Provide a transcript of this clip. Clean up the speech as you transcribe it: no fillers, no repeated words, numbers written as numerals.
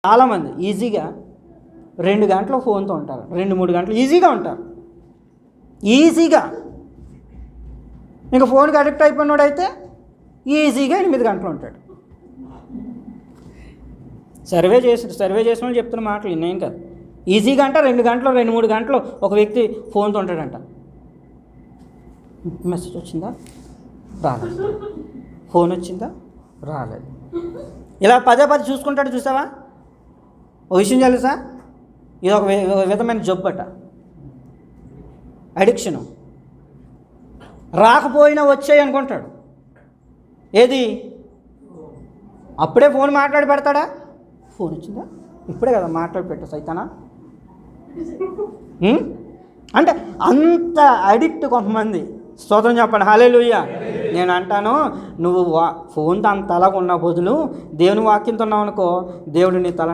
చాలామంది ఈజీగా 2 గంటలు ఫోన్తో ఉంటారు, 2-3 గంటలు ఈజీగా ఉంటారు. ఈజీగా ఇంకా ఫోన్కి అడిక్ట్ అయిపోయినాడైతే ఈజీగా 8 గంటలు ఉంటాడు. సర్వే చేసిన వాళ్ళు చెప్తున్న మాటలు నేను కాదు. ఈజీగా అంట 2 గంటలు 2-3 గంటలు ఒక వ్యక్తి ఫోన్తో ఉంటాడంట. మెసేజ్ వచ్చిందా? రాలేదు. ఫోన్ వచ్చిందా? రాలేదు. ఇలా పదే చూసుకుంటాడు. చూసావా? ఒక విషయం తెలుసా? ఇది ఒక విధమైన జబ్బట, అడిక్షను. రాకపోయినా వచ్చాయి అనుకుంటాడు. ఏది? అప్పుడే ఫోన్ మాట్లాడి పెడతాడా? ఫోన్ వచ్చిందా? ఇప్పుడే కదా మాట్లాడి పెట్టా సైతానా. అంటే అంత అడిక్ట్ కొంతమంది. స్తోత్రం చెప్పండి, హల్లెలూయా. నేను అంటాను, నువ్వు ఫోన్తో అంత అలాగ ఉన్న బదులు దేవుని వాక్యంతో ఉన్నావు అనుకో, దేవుడు నీ తల